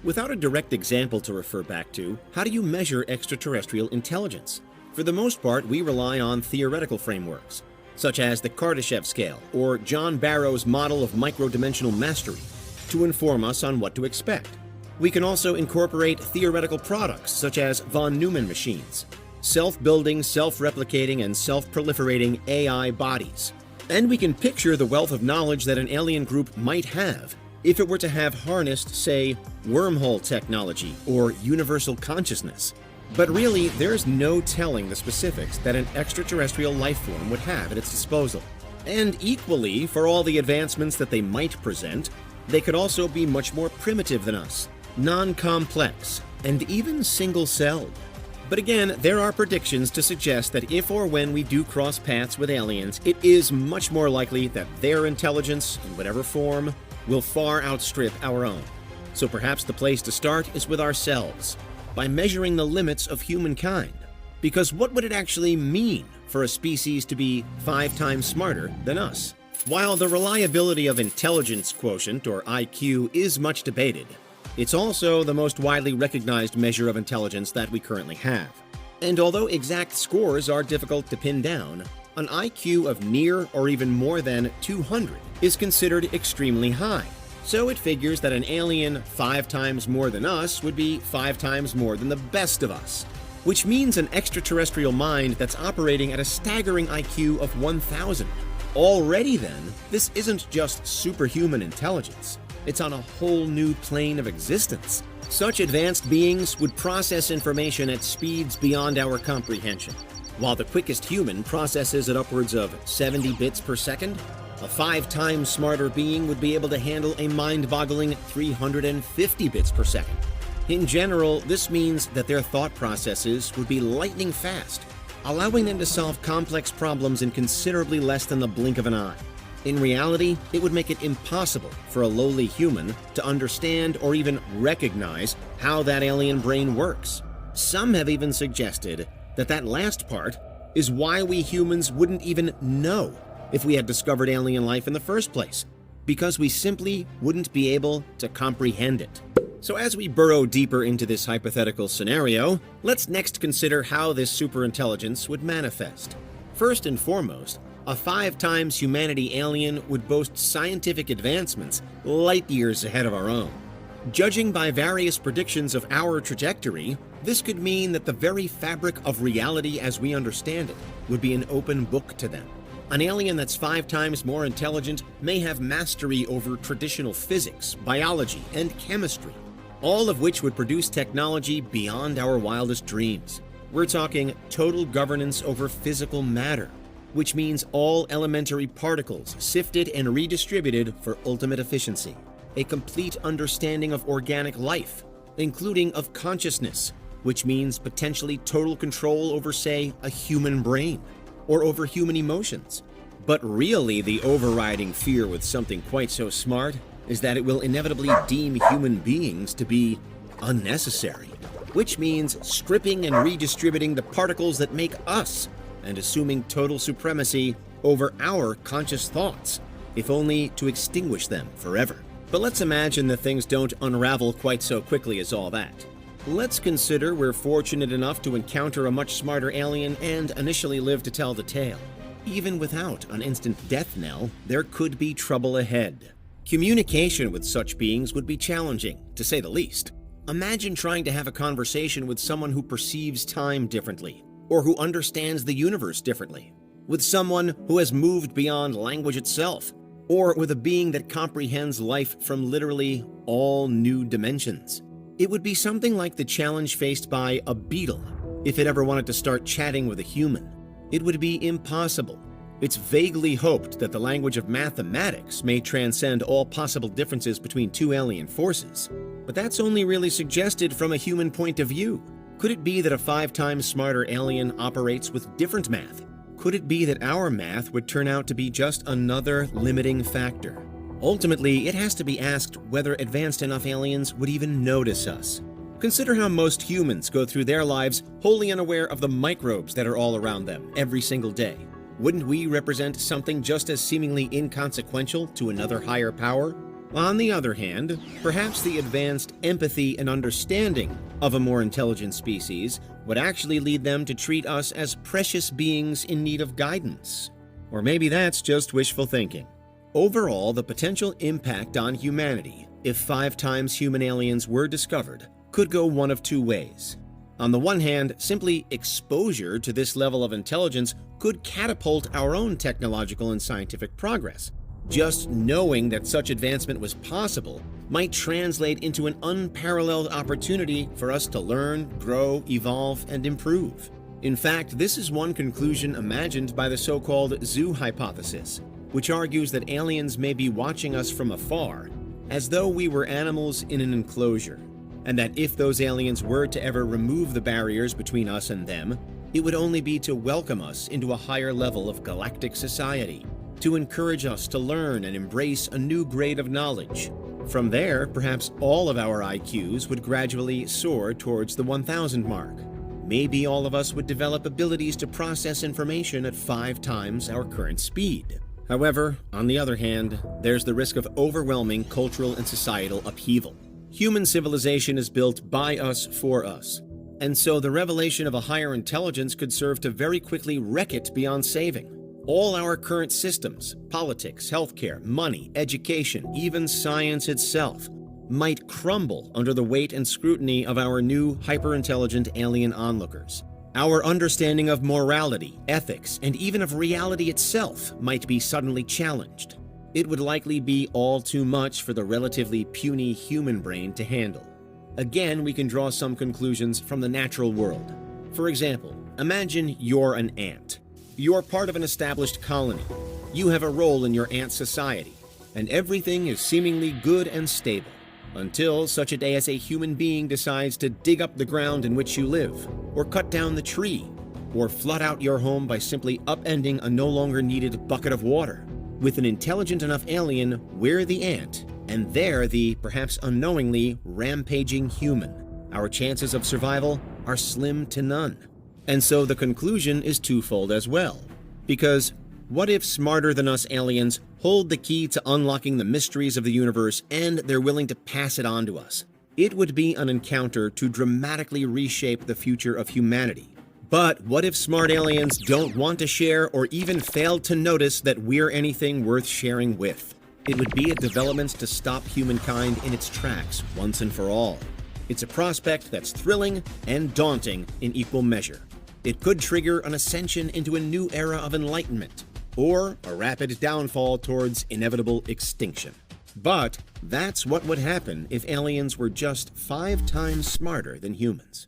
Without a direct example to refer back to, how do you measure extraterrestrial intelligence? For the most part, we rely on theoretical frameworks, such as the Kardashev scale or John Barrow's model of microdimensional mastery, to inform us on what to expect. We can also incorporate theoretical products such as von Neumann machines, self-building, self-replicating, and self-proliferating AI bodies. And we can picture the wealth of knowledge that an alien group might have if it were to have harnessed, say, wormhole technology or universal consciousness. But really, there's no telling the specifics that an extraterrestrial life form would have at its disposal. And equally, for all the advancements that they might present, they could also be much more primitive than us, non-complex, and even single-celled. But again, there are predictions to suggest that if or when we do cross paths with aliens, it is much more likely that their intelligence, in whatever form, will far outstrip our own. So perhaps the place to start is with ourselves, by measuring the limits of humankind. Because what would it actually mean for a species to be 5 times smarter than us? While the reliability of intelligence quotient, or IQ, is much debated, it's also the most widely recognized measure of intelligence that we currently have. And although exact scores are difficult to pin down, an IQ of near or even more than 200 is considered extremely high. So it figures that an alien 5 times more than us would be 5 times more than the best of us, which means an extraterrestrial mind that's operating at a staggering IQ of 1000. Already then, this isn't just superhuman intelligence. It's on a whole new plane of existence. Such advanced beings would process information at speeds beyond our comprehension. While the quickest human processes at upwards of 70 bits per second, a 5 times smarter being would be able to handle a mind-boggling 350 bits per second. In general, this means that their thought processes would be lightning fast, allowing them to solve complex problems in considerably less than the blink of an eye. In reality, it would make it impossible for a lowly human to understand or even recognize how that alien brain works. Some have even suggested that that last part is why we humans wouldn't even know if we had discovered alien life in the first place, because we simply wouldn't be able to comprehend it. So as we burrow deeper into this hypothetical scenario, let's next consider how this superintelligence would manifest. First and foremost, a 5 times humanity alien would boast scientific advancements light years ahead of our own. Judging by various predictions of our trajectory, this could mean that the very fabric of reality as we understand it would be an open book to them. An alien that's 5 times more intelligent may have mastery over traditional physics, biology, and chemistry, all of which would produce technology beyond our wildest dreams. We're talking total governance over physical matter, which means all elementary particles sifted and redistributed for ultimate efficiency. A complete understanding of organic life, including of consciousness, which means potentially total control over, say, a human brain, or over human emotions. But really, the overriding fear with something quite so smart is that it will inevitably deem human beings to be unnecessary, which means stripping and redistributing the particles that make us and assuming total supremacy over our conscious thoughts, if only to extinguish them forever. But let's imagine that things don't unravel quite so quickly as all that. Let's consider we're fortunate enough to encounter a much smarter alien and initially live to tell the tale. Even without an instant death knell, there could be trouble ahead. Communication with such beings would be challenging, to say the least. Imagine trying to have a conversation with someone who perceives time differently, or who understands the universe differently, with someone who has moved beyond language itself, or with a being that comprehends life from literally all new dimensions. It would be something like the challenge faced by a beetle if it ever wanted to start chatting with a human. It would be impossible. It's vaguely hoped that the language of mathematics may transcend all possible differences between 2 alien forces, but that's only really suggested from a human point of view. Could it be that a 5 times smarter alien operates with different math? Could it be that our math would turn out to be just another limiting factor? Ultimately, it has to be asked whether advanced enough aliens would even notice us. Consider how most humans go through their lives wholly unaware of the microbes that are all around them every single day. Wouldn't we represent something just as seemingly inconsequential to another higher power? On the other hand, perhaps the advanced empathy and understanding of a more intelligent species would actually lead them to treat us as precious beings in need of guidance. Or maybe that's just wishful thinking. Overall, the potential impact on humanity, if 5 times human aliens were discovered, could go one of 2 ways. On the one hand, simply exposure to this level of intelligence could catapult our own technological and scientific progress. Just knowing that such advancement was possible might translate into an unparalleled opportunity for us to learn, grow, evolve, and improve. In fact, this is one conclusion imagined by the so-called zoo hypothesis, which argues that aliens may be watching us from afar, as though we were animals in an enclosure, and that if those aliens were to ever remove the barriers between us and them, it would only be to welcome us into a higher level of galactic society, to encourage us to learn and embrace a new grade of knowledge. From there, perhaps all of our IQs would gradually soar towards the 1,000 mark. Maybe all of us would develop abilities to process information at 5 times our current speed. However, on the other hand, there's the risk of overwhelming cultural and societal upheaval. Human civilization is built by us for us, and so the revelation of a higher intelligence could serve to very quickly wreck it beyond saving. All our current systems, politics, healthcare, money, education, even science itself, might crumble under the weight and scrutiny of our new hyper-intelligent alien onlookers. Our understanding of morality, ethics, and even of reality itself might be suddenly challenged. It would likely be all too much for the relatively puny human brain to handle. Again, we can draw some conclusions from the natural world. For example, imagine you're an ant. You're part of an established colony. You have a role in your ant society, and everything is seemingly good and stable, until such a day as a human being decides to dig up the ground in which you live, or cut down the tree, or flood out your home by simply upending a no longer needed bucket of water. With an intelligent enough alien, we're the ant, and they're the, perhaps unknowingly, rampaging human. Our chances of survival are slim to none. And so the conclusion is twofold as well. Because what if smarter than us aliens hold the key to unlocking the mysteries of the universe and they're willing to pass it on to us? It would be an encounter to dramatically reshape the future of humanity. But what if smart aliens don't want to share or even fail to notice that we're anything worth sharing with? It would be a development to stop humankind in its tracks once and for all. It's a prospect that's thrilling and daunting in equal measure. It could trigger an ascension into a new era of enlightenment, or a rapid downfall towards inevitable extinction. But that's what would happen if aliens were just 5 times smarter than humans.